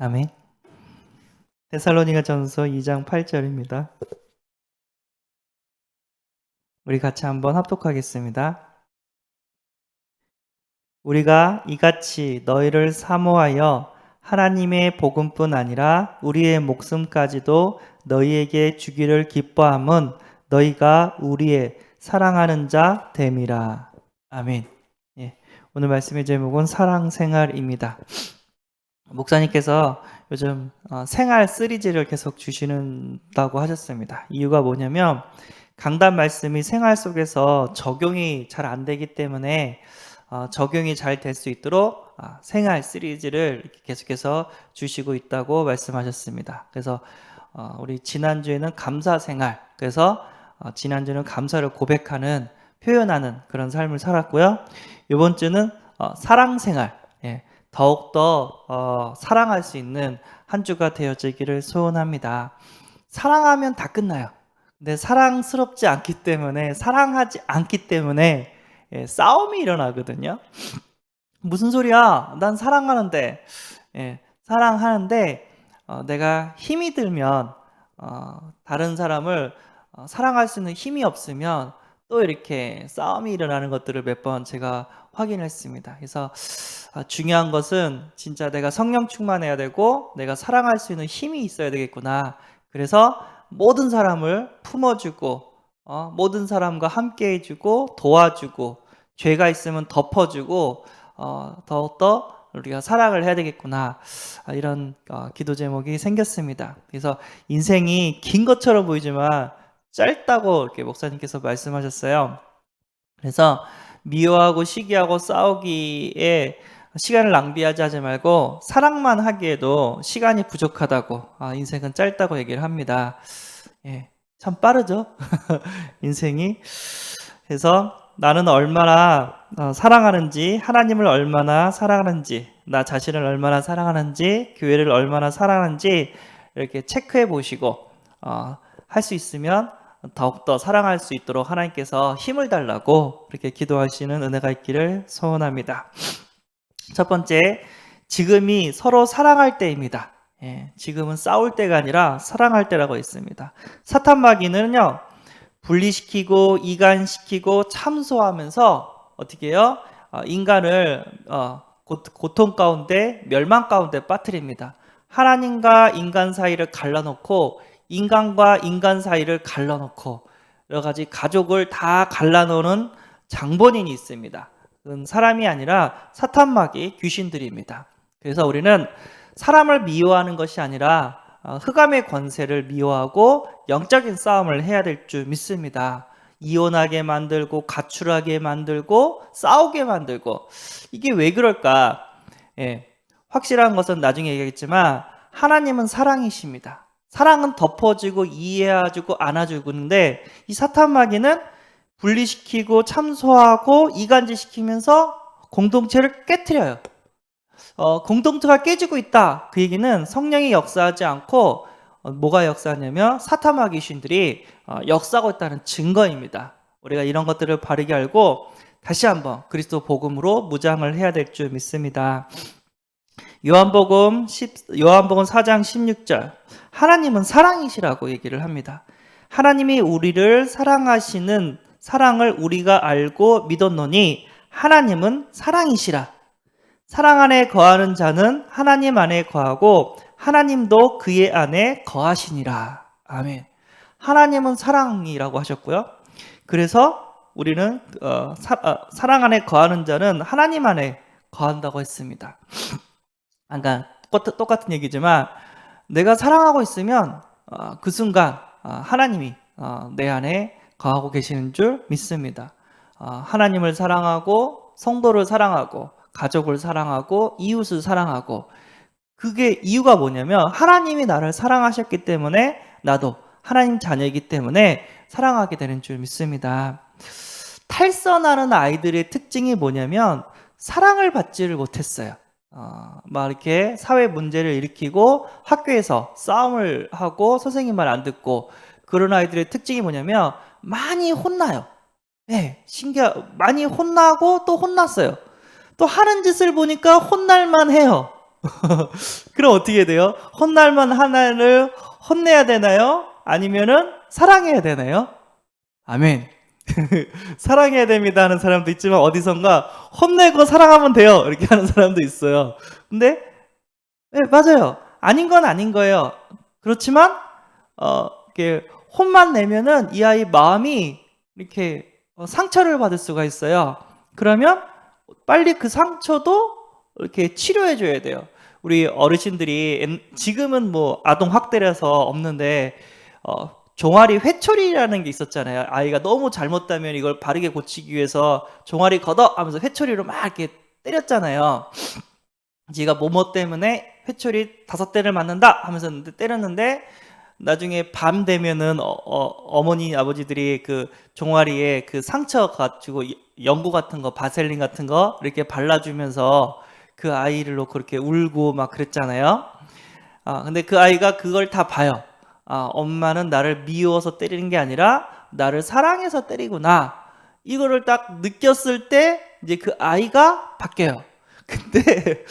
아멘. 데살로니가전서 2장 8절입니다. 우리 같이 한번 합독하겠습니다. 우리가 이같이 너희를 사모하여 하나님의 복음뿐 아니라 우리의 목숨까지도 너희에게 주기를 기뻐함은 너희가 우리의 사랑하는 자 됨이라. 아멘. 예, 오늘 말씀의 제목은 사랑생활입니다. 목사님께서 요즘 생활 시리즈를 계속 주시는다고 하셨습니다. 이유가 뭐냐면 강단 말씀이 생활 속에서 적용이 잘 안 되기 때문에 적용이 잘 될 수 있도록 생활 시리즈를 계속해서 주시고 있다고 말씀하셨습니다. 그래서 우리 지난주에는 감사 생활, 그래서 지난주는 감사를 고백하는, 표현하는 그런 삶을 살았고요. 이번 주는 사랑 생활, 더욱더 사랑할 수 있는 한 주가 되어지기를 소원합니다. 사랑하면 다 끝나요. 근데 사랑스럽지 않기 때문에, 사랑하지 않기 때문에 싸움이 일어나거든요. 무슨 소리야? 난 사랑하는데, 사랑하는데 내가 힘이 들면, 다른 사람을 사랑할 수 있는 힘이 없으면 또 이렇게 싸움이 일어나는 것들을 몇 번 제가 확인했습니다. 그래서 중요한 것은 진짜 내가 성령 충만해야 되고 내가 사랑할 수 있는 힘이 있어야 되겠구나. 그래서 모든 사람을 품어주고 모든 사람과 함께 해주고 도와주고 죄가 있으면 덮어주고 더욱더 우리가 사랑을 해야 되겠구나. 이런 기도 제목이 생겼습니다. 그래서 인생이 긴 것처럼 보이지만 짧다고 이렇게 목사님께서 말씀하셨어요. 그래서 미워하고 시기하고 싸우기에 시간을 낭비하지 말고 사랑만 하기에도 시간이 부족하다고, 인생은 짧다고 얘기를 합니다. 참 빠르죠? 인생이. 그래서 나는 얼마나 사랑하는지, 하나님을 얼마나 사랑하는지, 나 자신을 얼마나 사랑하는지, 교회를 얼마나 사랑하는지 이렇게 체크해 보시고 할 수 있으면 더욱더 사랑할 수 있도록 하나님께서 힘을 달라고 그렇게 기도하시는 은혜가 있기를 소원합니다. 첫 번째, 지금이 서로 사랑할 때입니다. 지금은 싸울 때가 아니라 사랑할 때라고 했습니다. 사탄 마귀는요, 분리시키고 이간시키고 참소하면서 어떻게 해요? 인간을 고통 가운데, 멸망 가운데 빠뜨립니다. 하나님과 인간 사이를 갈라놓고 인간과 인간 사이를 갈라놓고 여러 가지 가족을 다 갈라놓는 장본인이 있습니다. 그건 사람이 아니라 사탄 마귀 귀신들입니다. 그래서 우리는 사람을 미워하는 것이 아니라 흑암의 권세를 미워하고 영적인 싸움을 해야 될 줄 믿습니다. 이혼하게 만들고 가출하게 만들고 싸우게 만들고, 이게 왜 그럴까? 확실한 것은 나중에 얘기하겠지만 하나님은 사랑이십니다. 사랑은 덮어주고 이해해주고 안아주는데 이 사탄 마귀는 분리시키고 참소하고 이간질시키면서 공동체를 깨트려요. 공동체가 깨지고 있다. 그 얘기는 성령이 역사하지 않고 뭐가 역사하냐면 사탄 마귀 귀신들이 역사하고 있다는 증거입니다. 우리가 이런 것들을 바르게 알고 다시 한번 그리스도 복음으로 무장을 해야 될 줄 믿습니다. 요한복음 4장 16절, 하나님은 사랑이시라고 얘기를 합니다. 하나님이 우리를 사랑하시는 사랑을 우리가 알고 믿었노니 하나님은 사랑이시라. 사랑 안에 거하는 자는 하나님 안에 거하고 하나님도 그의 안에 거하시니라. 아멘. 하나님은 사랑이라고 하셨고요. 그래서 우리는 사랑 안에 거하는 자는 하나님 안에 거한다고 했습니다. 그러니까 똑같은 얘기지만 내가 사랑하고 있으면 그 순간 하나님이 내 안에 거하고 계시는 줄 믿습니다. 하나님을 사랑하고 성도를 사랑하고 가족을 사랑하고 이웃을 사랑하고, 그게 이유가 뭐냐면 하나님이 나를 사랑하셨기 때문에 나도 하나님 자녀이기 때문에 사랑하게 되는 줄 믿습니다. 탈선하는 아이들의 특징이 뭐냐면 사랑을 받지를 못했어요. 막 이렇게 사회 문제를 일으키고 학교에서 싸움을 하고 선생님 말 안 듣고, 그런 아이들의 특징이 뭐냐면 많이 혼나요. 많이 혼나고 또 혼났어요. 또 하는 짓을 보니까 혼날만 해요. 그럼 어떻게 돼요? 혼날만 하나를 혼내야 되나요? 아니면은 사랑해야 되나요? 아멘. 사랑해야 됩니다 하는 사람도 있지만 어디선가 혼내고 사랑하면 돼요 이렇게 하는 사람도 있어요. 근데 네, 맞아요. 아닌 건 아닌 거예요. 그렇지만 이렇게 혼만 내면은 이 아이 마음이 이렇게 상처를 받을 수가 있어요. 그러면 빨리 그 상처도 이렇게 치료해 줘야 돼요. 우리 어르신들이 지금은 뭐 아동 학대라서 없는데 종아리 회초리라는 게 있었잖아요. 아이가 너무 잘못하면 이걸 바르게 고치기 위해서 종아리 걷어 하면서 회초리로 막 이렇게 때렸잖아요. 지가 뭐뭐 때문에 회초리 5대를 맞는다 하면서 때렸는데 나중에 밤 되면은 어머니 아버지들이 그 종아리에 그 상처 가지고 연고 같은 거 바셀린 같은 거 이렇게 발라주면서 그 아이를 놓고 그렇게 울고 막 그랬잖아요. 근데 그 아이가 그걸 다 봐요. 엄마는 나를 미워서 때리는 게 아니라 나를 사랑해서 때리구나. 이거를 딱 느꼈을 때 이제 그 아이가 바뀌어요. 근데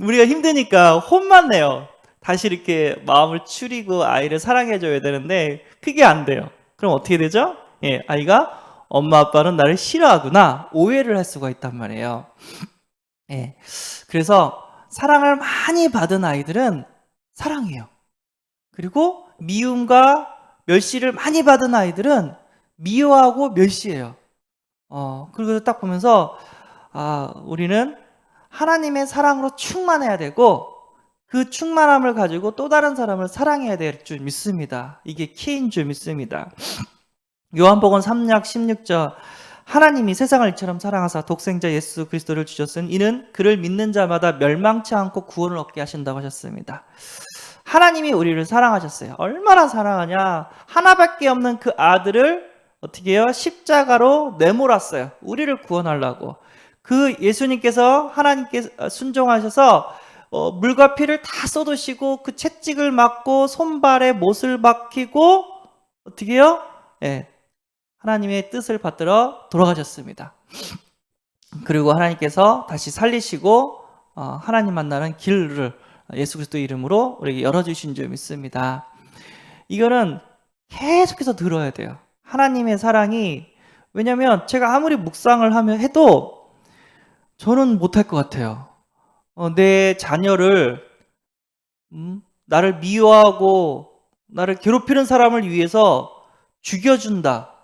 우리가 힘드니까 혼만 내요. 다시 이렇게 마음을 추리고 아이를 사랑해줘야 되는데 그게 안 돼요. 그럼 어떻게 되죠? 예, 아이가 엄마 아빠는 나를 싫어하구나 오해를 할 수가 있단 말이에요. 예, 그래서 사랑을 많이 받은 아이들은 사랑해요. 그리고 미움과 멸시를 많이 받은 아이들은 미워하고 멸시해요. 그리고 딱 보면서 우리는 하나님의 사랑으로 충만해야 되고 그 충만함을 가지고 또 다른 사람을 사랑해야 될 줄 믿습니다. 이게 키인 줄 믿습니다. 요한복음 3장 16절 하나님이 세상을 이처럼 사랑하사 독생자 예수 그리스도를 주셨으니 이는 그를 믿는 자마다 멸망치 않고 구원을 얻게 하신다고 하셨습니다. 하나님이 우리를 사랑하셨어요. 얼마나 사랑하냐. 하나밖에 없는 그 아들을 어떻게 해요? 십자가로 내몰았어요. 우리를 구원하려고. 그 예수님께서 하나님께 순종하셔서 물과 피를 다 쏟으시고 그 채찍을 맞고 손발에 못을 박히고 어떻게 해요? 예, 하나님의 뜻을 받들어 돌아가셨습니다. 그리고 하나님께서 다시 살리시고 하나님 만나는 길을 예수 그리스도 이름으로 우리에게 열어주신 줄 믿습니다. 이거는 계속해서 들어야 돼요. 하나님의 사랑이 왜냐하면 제가 아무리 묵상을 하면 해도 저는 못할 것 같아요. 내 자녀를 나를 미워하고 나를 괴롭히는 사람을 위해서 죽여준다.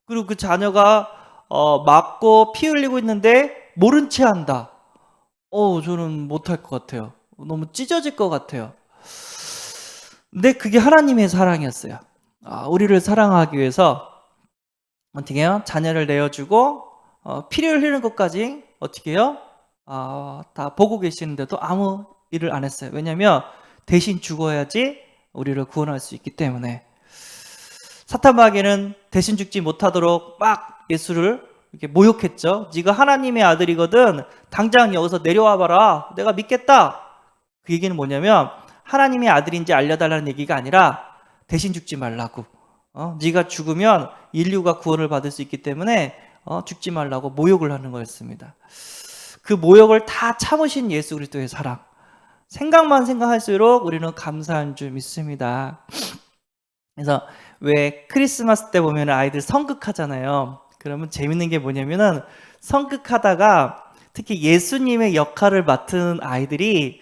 그리고 그 자녀가 맞고 피 흘리고 있는데 모른 채 한다. 저는 못할 것 같아요. 너무 찢어질 것 같아요. 근데 그게 하나님의 사랑이었어요. 우리를 사랑하기 위해서 어떻게 해요? 자녀를 내어주고 피를 흘리는 것까지 어떻게 해요? 다 보고 계시는데도 아무 일을 안 했어요. 왜냐하면 대신 죽어야지 우리를 구원할 수 있기 때문에. 사탄 마귀는 대신 죽지 못하도록 막 예수를 이렇게 모욕했죠. 네가 하나님의 아들이거든 당장 여기서 내려와 봐라. 내가 믿겠다. 그 얘기는 뭐냐면 하나님의 아들인지 알려달라는 얘기가 아니라 대신 죽지 말라고. 네가 죽으면 인류가 구원을 받을 수 있기 때문에 죽지 말라고 모욕을 하는 거였습니다. 그 모욕을 다 참으신 예수 그리스도의 사랑. 생각만 생각할수록 우리는 감사한 줄 믿습니다. 그래서 왜 크리스마스 때 보면 아이들 성극하잖아요. 그러면 재밌는 게 뭐냐면은 성극하다가 특히 예수님의 역할을 맡은 아이들이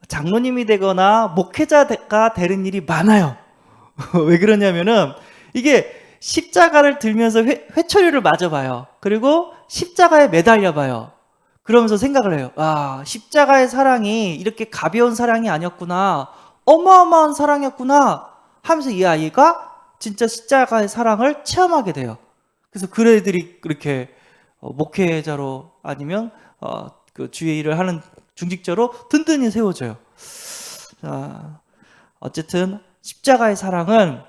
장로님이 되거나 목회자가 되는 일이 많아요. 왜 그러냐면은 이게 십자가를 들면서 회초리를 맞아봐요. 그리고 십자가에 매달려봐요. 그러면서 생각을 해요. 십자가의 사랑이 이렇게 가벼운 사랑이 아니었구나. 어마어마한 사랑이었구나 하면서 이 아이가 진짜 십자가의 사랑을 체험하게 돼요. 그래서 그 애들이 그렇게 목회자로 아니면 그 주의 일을 하는 중직자로 든든히 세워져요. 어쨌든 십자가의 사랑은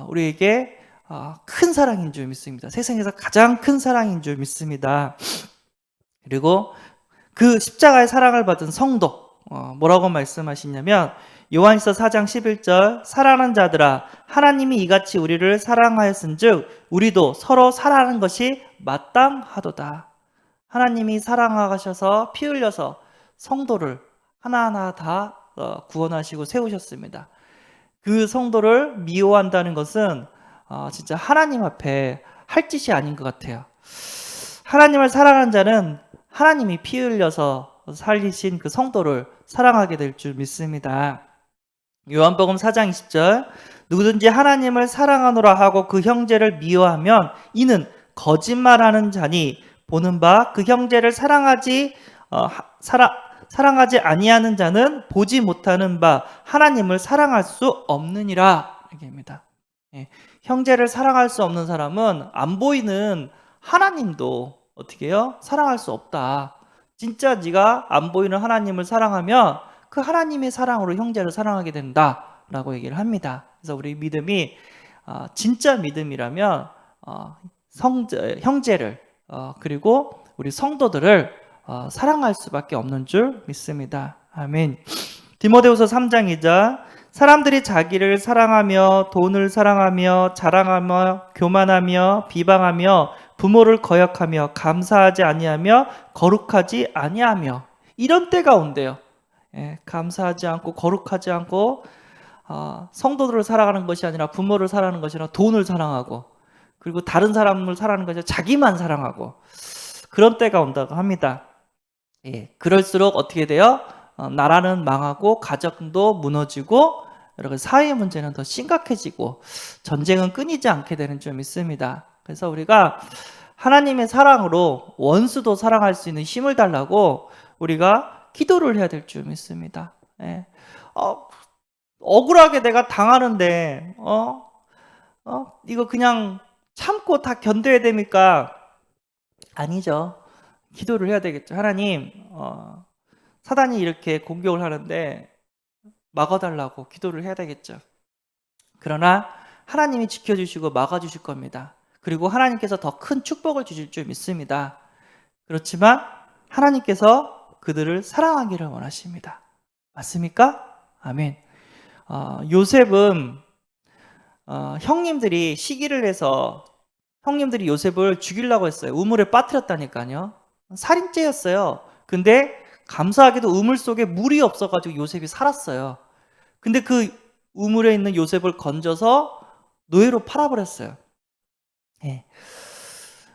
우리에게 큰 사랑인 줄 믿습니다. 세상에서 가장 큰 사랑인 줄 믿습니다. 그리고 그 십자가의 사랑을 받은 성도 뭐라고 말씀하시냐면 요한일서 4장 11절 사랑하는 자들아 하나님이 이같이 우리를 사랑하였은즉 우리도 서로 사랑하는 것이 마땅하도다. 하나님이 사랑하셔서 피 흘려서 성도를 하나하나 다 구원하시고 세우셨습니다. 그 성도를 미워한다는 것은 진짜 하나님 앞에 할 짓이 아닌 것 같아요. 하나님을 사랑하는 자는 하나님이 피 흘려서 살리신 그 성도를 사랑하게 될 줄 믿습니다. 요한복음 4장 20절, 누구든지 하나님을 사랑하노라 하고 그 형제를 미워하면 이는 거짓말하는 자니 보는 바 그 형제를 사랑하지 아니하는 자는 보지 못하는 바 하나님을 사랑할 수 없느니라. 얘기입니다. 형제를 사랑할 수 없는 사람은 안 보이는 하나님도 어떻게 해요? 사랑할 수 없다. 진짜 네가 안 보이는 하나님을 사랑하면 그 하나님의 사랑으로 형제를 사랑하게 된다라고 얘기를 합니다. 그래서 우리 믿음이 진짜 믿음이라면 형제를 그리고 우리 성도들을 사랑할 수밖에 없는 줄 믿습니다. 아멘. 디모데후서 3장 2절, 사람들이 자기를 사랑하며 돈을 사랑하며 자랑하며 교만하며 비방하며 부모를 거역하며 감사하지 아니하며 거룩하지 아니하며, 이런 때가 온대요. 감사하지 않고 거룩하지 않고 성도들을 사랑하는 것이 아니라 부모를 사랑하는 것이 아니라 돈을 사랑하고, 그리고 다른 사람을 사랑하는 것이 아니라 자기만 사랑하고, 그런 때가 온다고 합니다. 그럴수록 어떻게 돼요? 나라는 망하고 가정도 무너지고 여러 가지 사회 문제는 더 심각해지고 전쟁은 끊이지 않게 되는 줄 믿습니다. 그래서 우리가 하나님의 사랑으로 원수도 사랑할 수 있는 힘을 달라고 우리가 기도를 해야 될 줄 믿습니다. 억울하게 내가 당하는데 이거 그냥 참고 다 견뎌야 됩니까? 아니죠. 기도를 해야 되겠죠. 하나님, 사단이 이렇게 공격을 하는데 막아달라고 기도를 해야 되겠죠. 그러나 하나님이 지켜주시고 막아주실 겁니다. 그리고 하나님께서 더 큰 축복을 주실 줄 믿습니다. 그렇지만 하나님께서 그들을 사랑하기를 원하십니다. 맞습니까? 아멘. 요셉은 형님들이 시기를 해서 형님들이 요셉을 죽이려고 했어요. 우물에 빠뜨렸다니까요. 살인죄였어요. 근데 감사하게도 우물 속에 물이 없어가지고 요셉이 살았어요. 근데 그 우물에 있는 요셉을 건져서 노예로 팔아버렸어요.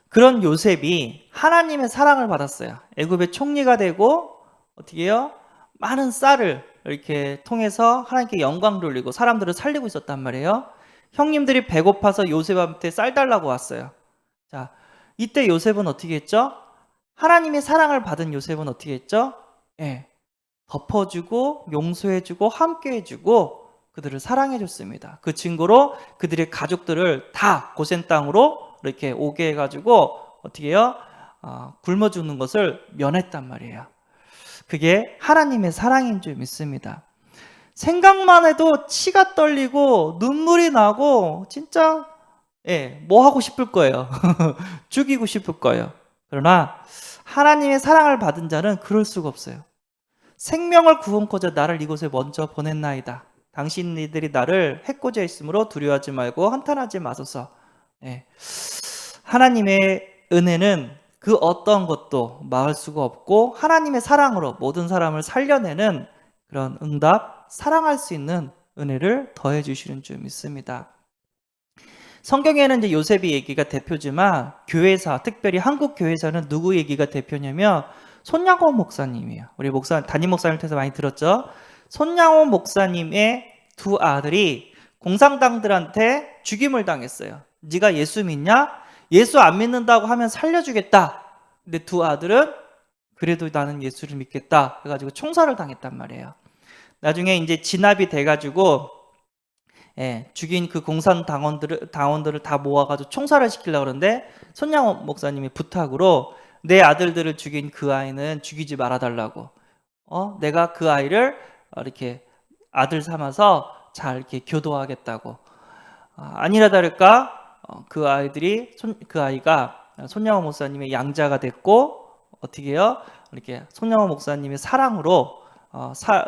그런 요셉이 하나님의 사랑을 받았어요. 애굽의 총리가 되고 어떻게 해요? 많은 쌀을 이렇게 통해서 하나님께 영광 돌리고 사람들을 살리고 있었단 말이에요. 형님들이 배고파서 요셉한테 쌀 달라고 왔어요. 자, 이때 요셉은 어떻게 했죠? 하나님의 사랑을 받은 요셉은 어떻게 했죠? 덮어주고 용서해주고 함께해주고 그들을 사랑해줬습니다. 그 증거로 그들의 가족들을 다 고센 땅으로 이렇게 오게 해가지고 어떻게 해요? 굶어 죽는 것을 면했단 말이에요. 그게 하나님의 사랑인 줄 믿습니다. 생각만 해도 치가 떨리고 눈물이 나고 진짜 뭐 하고 싶을 거예요. 죽이고 싶을 거예요. 그러나 하나님의 사랑을 받은 자는 그럴 수가 없어요. 생명을 구원코자 나를 이곳에 먼저 보냈나이다. 당신들이 나를 해코자 있으므로 두려워하지 말고 한탄하지 마소서. 하나님의 은혜는 그 어떤 것도 막을 수가 없고 하나님의 사랑으로 모든 사람을 살려내는 그런 응답, 사랑할 수 있는 은혜를 더해 주시는 줄 믿습니다. 성경에는 이제 요셉의 얘기가 대표지만 교회사, 특별히 한국 교회사는 누구 얘기가 대표냐면 손양호 목사님이에요. 우리 담임 목사님 통해서 많이 들었죠? 손양호 목사님의 두 아들이 공산당들한테 죽임을 당했어요. 네가 예수 믿냐? 예수 안 믿는다고 하면 살려주겠다. 근데 두 아들은 그래도 나는 예수를 믿겠다 해가지고 총살을 당했단 말이에요. 나중에 이제 진압이 돼가지고 죽인 그 당원들을 다 모아가지고 총살을 시키려고 그러는데 손양호 목사님의 부탁으로 내 아들들을 죽인 그 아이는 죽이지 말아달라고. 내가 그 아이를 이렇게 아들 삼아서 잘 이렇게 교도하겠다고. 아니라 다를까 그 아이가 손양호 목사님의 양자가 됐고 어떻게 해요? 이렇게 손양호 목사님의 사랑으로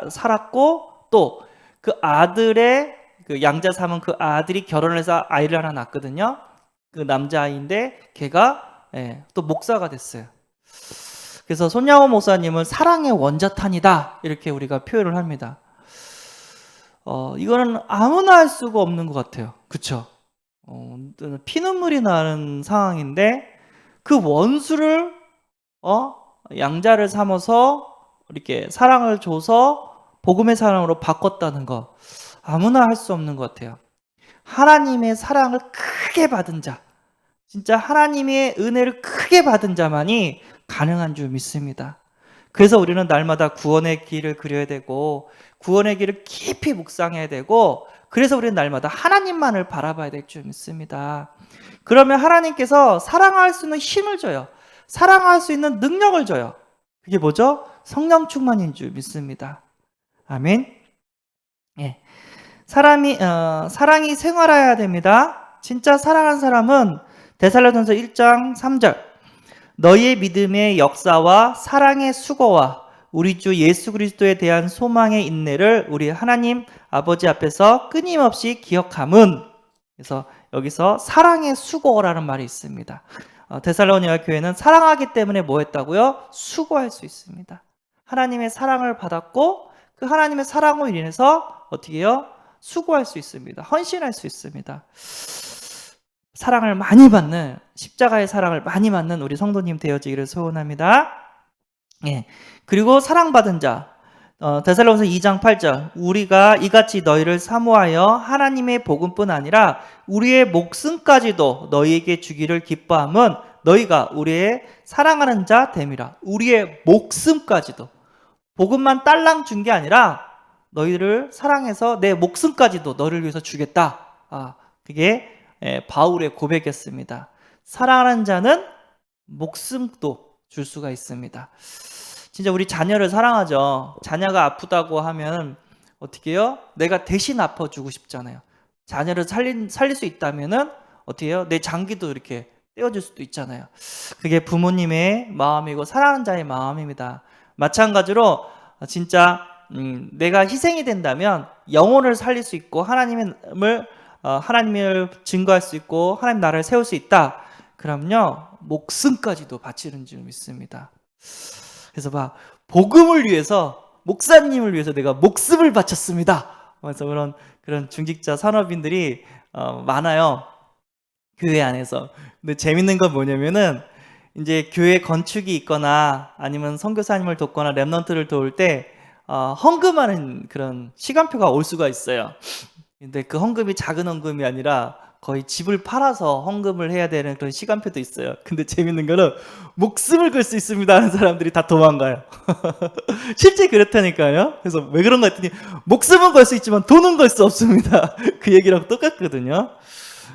살았고 또 그 아들의 그 양자 삼은 그 아들이 결혼을 해서 아이를 하나 낳거든요. 그 남자아이인데 걔가 또 목사가 됐어요. 그래서 손양호 목사님은 사랑의 원자탄이다 이렇게 우리가 표현을 합니다. 이거는 아무나 할 수가 없는 것 같아요. 그쵸? 피눈물이 나는 상황인데 그 원수를 양자를 삼아서 이렇게 사랑을 줘서 복음의 사랑으로 바꿨다는 거 아무나 할 수 없는 것 같아요. 하나님의 사랑을 크게 받은 자, 진짜 하나님의 은혜를 크게 받은 자만이 가능한 줄 믿습니다. 그래서 우리는 날마다 구원의 길을 그려야 되고 구원의 길을 깊이 묵상해야 되고 그래서 우리는 날마다 하나님만을 바라봐야 될 줄 믿습니다. 그러면 하나님께서 사랑할 수 있는 힘을 줘요. 사랑할 수 있는 능력을 줘요. 그게 뭐죠? 성령 충만인 줄 믿습니다. 아멘. 예. 사랑이 생활해야 됩니다. 진짜 사랑하는 사람은 데살로니가서 1장 3절 너희의 믿음의 역사와 사랑의 수고와 우리 주 예수 그리스도에 대한 소망의 인내를 우리 하나님 아버지 앞에서 끊임없이 기억함은 그래서 여기서 사랑의 수고라는 말이 있습니다. 데살로니가 교회는 사랑하기 때문에 뭐 했다고요? 수고할 수 있습니다. 하나님의 사랑을 받았고 그 하나님의 사랑으로 인해서 어떻게 해요? 수고할 수 있습니다. 헌신할 수 있습니다. 사랑을 많이 받는 십자가의 사랑을 많이 받는 우리 성도님 되어지기를 소원합니다. 예. 그리고 사랑받은 자 데살로니가서 2장 8절 우리가 이같이 너희를 사모하여 하나님의 복음뿐 아니라 우리의 목숨까지도 너희에게 주기를 기뻐함은 너희가 우리의 사랑하는 자 됨이라. 우리의 목숨까지도 복음만 딸랑 준 게 아니라 너희를 사랑해서 내 목숨까지도 너를 위해서 주겠다. 그게 바울의 고백이었습니다. 사랑하는 자는 목숨도 줄 수가 있습니다. 진짜 우리 자녀를 사랑하죠. 자녀가 아프다고 하면 어떻게 해요? 내가 대신 아파주고 싶잖아요. 자녀를 살릴 수 있다면은 어떻게 해요? 내 장기도 이렇게 떼어줄 수도 있잖아요. 그게 부모님의 마음이고 사랑하는 자의 마음입니다. 마찬가지로 진짜 내가 희생이 된다면 영혼을 살릴 수 있고 하나님을 증거할 수 있고 하나님 나라를 세울 수 있다. 그럼요 목숨까지도 바치는 줄 믿습니다. 그래서 복음을 위해서 목사님을 위해서 내가 목숨을 바쳤습니다. 그래서 그런 중직자 산업인들이 많아요. 교회 안에서. 근데 재밌는 건 뭐냐면은 이제 교회 건축이 있거나 아니면 선교사님을 돕거나 렘넌트를 도울 때 헌금하는 그런 시간표가 올 수가 있어요. 근데 그 헌금이 작은 헌금이 아니라 거의 집을 팔아서 헌금을 해야 되는 그런 시간표도 있어요. 근데 재밌는 거는 목숨을 걸 수 있습니다 하는 사람들이 다 도망가요. 실제 그렇다니까요. 그래서 왜 그런가 했더니 목숨은 걸 수 있지만 돈은 걸 수 없습니다. 그 얘기랑 똑같거든요.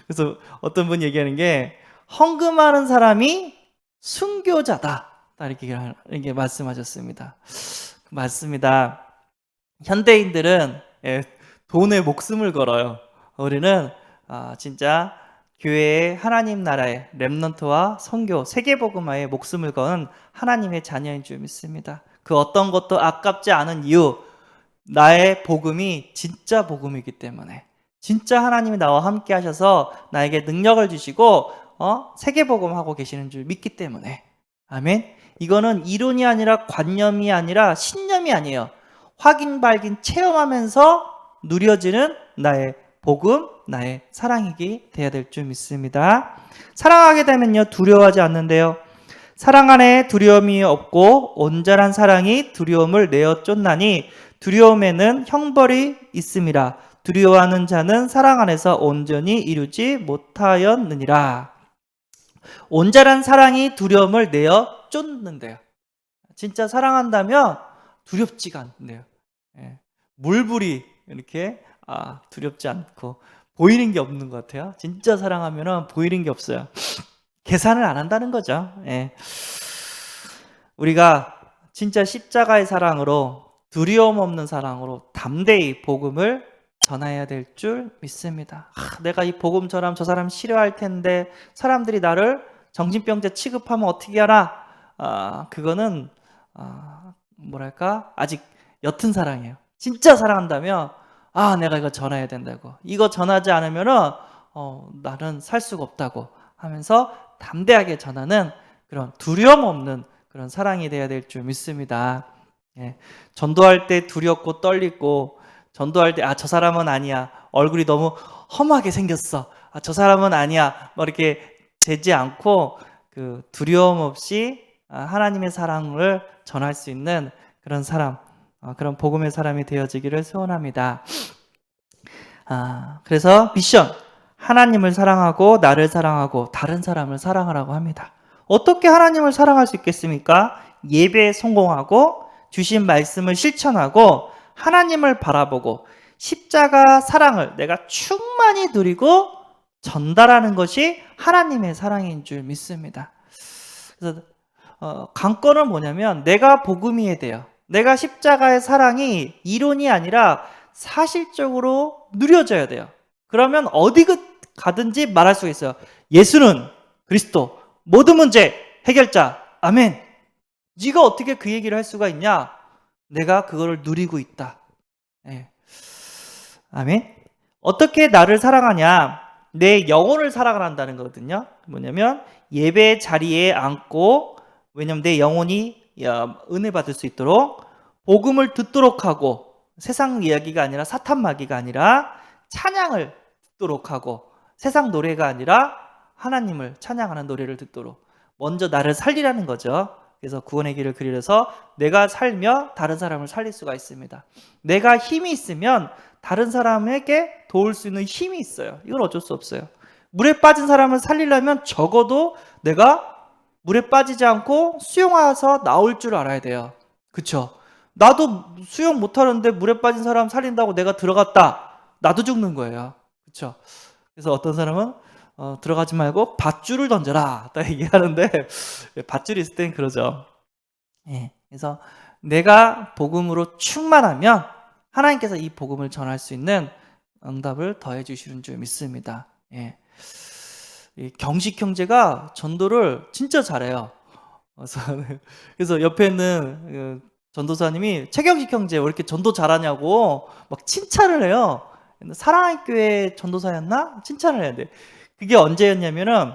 그래서 어떤 분이 얘기하는 게 헌금하는 사람이 순교자다. 이렇게 말씀하셨습니다. 맞습니다. 현대인들은 돈에 목숨을 걸어요. 우리는 진짜 교회의 하나님 나라의 렘넌트와 선교 세계복음화에 목숨을 건 하나님의 자녀인 줄 믿습니다. 그 어떤 것도 아깝지 않은 이유 나의 복음이 진짜 복음이기 때문에 진짜 하나님이 나와 함께 하셔서 나에게 능력을 주시고 세계복음하고 계시는 줄 믿기 때문에 아멘. 이거는 이론이 아니라 관념이 아니라 신념이 아니에요. 확인 발견 체험하면서 누려지는 나의 복음, 나의 사랑이기 돼야 될 줄 믿습니다. 사랑하게 되면요 두려워하지 않는데요. 사랑 안에 두려움이 없고 온전한 사랑이 두려움을 내어 쫓나니 두려움에는 형벌이 있음이라. 두려워하는 자는 사랑 안에서 온전히 이루지 못하였느니라. 온전한 사랑이 두려움을 내어 쫓는데요. 진짜 사랑한다면 두렵지가 않네요. 물불이 이렇게 두렵지 않고 보이는 게 없는 것 같아요. 진짜 사랑하면 보이는 게 없어요. 계산을 안 한다는 거죠. 우리가 진짜 십자가의 사랑으로 두려움 없는 사랑으로 담대히 복음을 전해야 될 줄 믿습니다. 내가 이 복음 전하면 저 사람 싫어할 텐데 사람들이 나를 정신병자 취급하면 어떻게 하라? 그거는 아직 옅은 사랑이에요. 진짜 사랑한다면 내가 이거 전해야 된다고, 이거 전하지 않으면은 나는 살 수가 없다고 하면서 담대하게 전하는 그런 두려움 없는 그런 사랑이 돼야 될 줄 믿습니다. 예, 전도할 때 두렵고 떨리고, 전도할 때 저 사람은 아니야, 얼굴이 너무 험하게 생겼어, 저 사람은 아니야, 뭐 이렇게 되지 않고 그 두려움 없이 하나님의 사랑을 전할 수 있는 그런 사람, 그런 복음의 사람이 되어지기를 소원합니다. 그래서 미션, 하나님을 사랑하고 나를 사랑하고 다른 사람을 사랑하라고 합니다. 어떻게 하나님을 사랑할 수 있겠습니까? 예배에 성공하고 주신 말씀을 실천하고 하나님을 바라보고 십자가 사랑을 내가 충만히 누리고 전달하는 것이 하나님의 사랑인 줄 믿습니다. 그래서 관건은 뭐냐면 내가 복음이어야 돼요. 내가 십자가의 사랑이 이론이 아니라 사실적으로 누려져야 돼요. 그러면 어디 가든지 말할 수가 있어요. 예수는 그리스도, 모든 문제 해결자, 아멘. 네가 어떻게 그 얘기를 할 수가 있냐? 내가 그거를 누리고 있다. 네. 아멘. 어떻게 나를 사랑하냐? 내 영혼을 사랑을 한다는 거거든요. 뭐냐면 예배 자리에 앉고, 왜냐면 내 영혼이 은혜 받을 수 있도록 복음을 듣도록 하고, 세상 이야기가 아니라 사탄 마귀가 아니라 찬양을 듣도록 하고, 세상 노래가 아니라 하나님을 찬양하는 노래를 듣도록 먼저 나를 살리라는 거죠. 그래서 구원의 길을 그리려서 내가 살며 다른 사람을 살릴 수가 있습니다. 내가 힘이 있으면 다른 사람에게 도울 수 있는 힘이 있어요. 이건 어쩔 수 없어요. 물에 빠진 사람을 살리려면 적어도 내가 물에 빠지지 않고 수영해서 나올 줄 알아야 돼요. 그쵸? 나도 수영 못하는데 물에 빠진 사람 살린다고 내가 들어갔다, 나도 죽는 거예요. 그쵸? 그래서 어떤 사람은 들어가지 말고 밧줄을 던져라 딱 얘기하는데, 밧줄이 있을 땐 그러죠. 예, 그래서 내가 복음으로 충만하면 하나님께서 이 복음을 전할 수 있는 응답을 더해 주시는 줄 믿습니다. 예. 이 경식 형제가 전도를 진짜 잘해요. 그래서 옆에 있는 전도사님이 최경식 형제 왜 이렇게 전도 잘하냐고 막 칭찬을 해요. 사랑의 교회 전도사였나? 칭찬을 해야 돼. 그게 언제였냐면은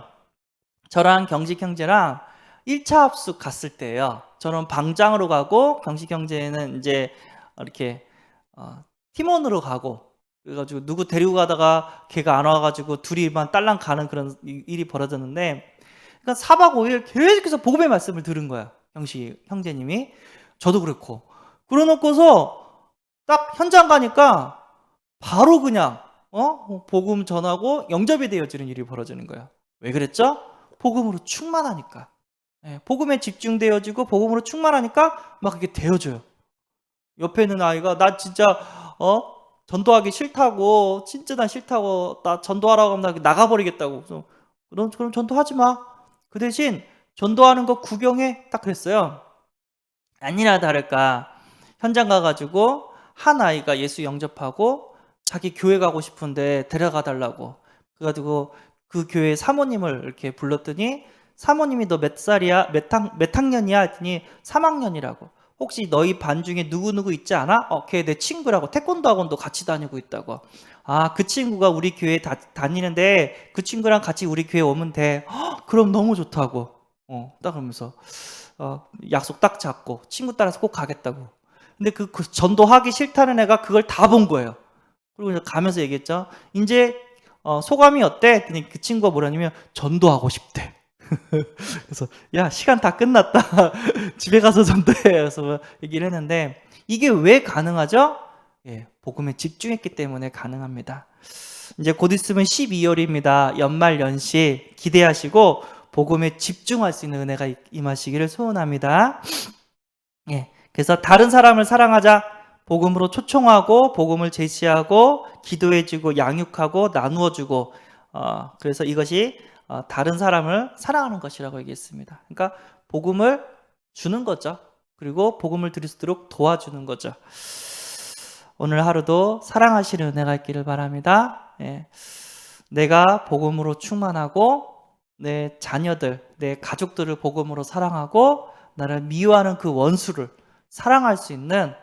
저랑 경식 형제랑 1차 합숙 갔을 때예요. 저는 방장으로 가고 경식 형제는 이제 이렇게 팀원으로 가고, 그래가지고 누구 데리고 가다가 걔가 안 와가지고 둘이만 딸랑 가는 그런 일이 벌어졌는데, 그러니까 4박 5일 계속해서 복음의 말씀을 들은 거야. 경식 형제님이. 저도 그렇고. 그러놓고서 딱 현장 가니까 바로 그냥 복음 전하고 영접이 되어지는 일이 벌어지는 거예요. 왜 그랬죠? 복음으로 충만하니까. 예, 복음에 집중되어지고 복음으로 충만하니까 막 그게 되어져요. 옆에 있는 아이가 나 진짜 전도하기 싫다고, 진짜 난 싫다고, 나 전도하라고 하면 나 나가버리겠다고. 그래서 그럼 전도하지 마. 그 대신 전도하는 거 구경해. 딱 그랬어요. 아니나 다를까 현장 가가지고 한 아이가 예수 영접하고 자기 교회 가고 싶은데 데려가 달라고 그래가지고 그 교회 사모님을 이렇게 불렀더니, 사모님이 너 몇 살이야? 몇 학년이야? 했더니 3학년이라고. 혹시 너희 반 중에 누구누구 있지 않아? 걔 내 친구라고. 태권도 학원도 같이 다니고 있다고. 그 친구가 우리 교회 다니는데 그 친구랑 같이 우리 교회 오면 돼. 그럼 너무 좋다고. 딱 그러면서 약속 딱 잡고 친구 따라서 꼭 가겠다고. 근데 그 전도하기 싫다는 애가 그걸 다 본 거예요. 그리고 가면서 얘기했죠. 이제 소감이 어때? 했더니 그 친구가 뭐라냐면 전도하고 싶대. 그래서 야, 시간 다 끝났다. 집에 가서 전도해. 그래서 얘기를 했는데, 이게 왜 가능하죠? 예, 복음에 집중했기 때문에 가능합니다. 이제 곧 있으면 12월입니다. 연말 연시 기대하시고 복음에 집중할 수 있는 은혜가 임하시기를 소원합니다. 예, 그래서 다른 사람을 사랑하자. 복음으로 초청하고 복음을 제시하고 기도해주고 양육하고 나누어주고, 그래서 이것이 다른 사람을 사랑하는 것이라고 얘기했습니다. 그러니까 복음을 주는 거죠. 그리고 복음을 들을 수 있도록 도와주는 거죠. 오늘 하루도 사랑하시는 은혜가 있기를 바랍니다. 예. 내가 복음으로 충만하고 내 자녀들, 내 가족들을 복음으로 사랑하고 나를 미워하는 그 원수를 사랑할 수 있는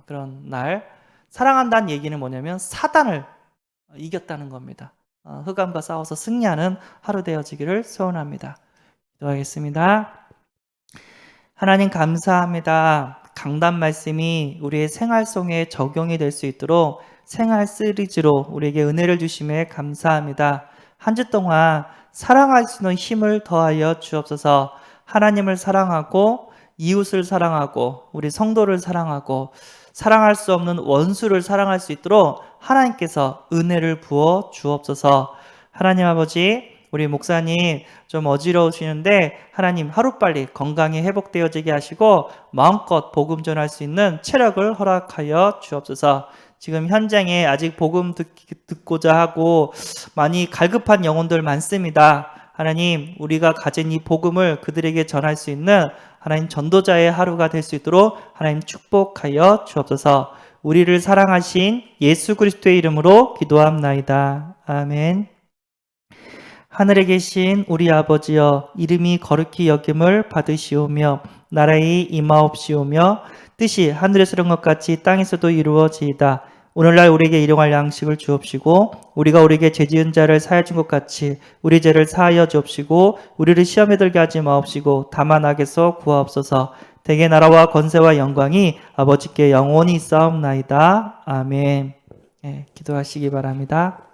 그런 날. 사랑한다는 얘기는 뭐냐면 사단을 이겼다는 겁니다. 흑암과 싸워서 승리하는 하루 되어지기를 소원합니다. 기도하겠습니다. 하나님 감사합니다. 강단 말씀이 우리의 생활 속에 적용이 될 수 있도록 생활 시리즈로 우리에게 은혜를 주심에 감사합니다. 한 주 동안 사랑할 수 있는 힘을 더하여 주옵소서. 하나님을 사랑하고 이웃을 사랑하고 우리 성도를 사랑하고 사랑할 수 없는 원수를 사랑할 수 있도록 하나님께서 은혜를 부어 주옵소서. 하나님 아버지, 우리 목사님 좀 어지러우시는데 하나님 하루빨리 건강이 회복되어지게 하시고 마음껏 복음 전할 수 있는 체력을 허락하여 주옵소서. 지금 현장에 아직 복음 듣고자 하고 많이 갈급한 영혼들 많습니다. 하나님, 우리가 가진 이 복음을 그들에게 전할 수 있는 하나님 전도자의 하루가 될 수 있도록 하나님 축복하여 주옵소서. 우리를 사랑하신 예수 그리스도의 이름으로 기도합나이다. 아멘. 하늘에 계신 우리 아버지여, 이름이 거룩히 여김을 받으시오며 나라의 임하옵시오며 뜻이 하늘에서 이룬 것 같이 땅에서도 이루어지이다. 오늘날 우리에게 일용할 양식을 주옵시고 우리가 우리에게 죄지은 자를 사하여 준 것 같이 우리 죄를 사하여 주옵시고 우리를 시험에 들게 하지 마옵시고 다만 악에서 구하옵소서. 대개 나라와 권세와 영광이 아버지께 영원히 있사옵나이다. 아멘. 기도하시기 바랍니다.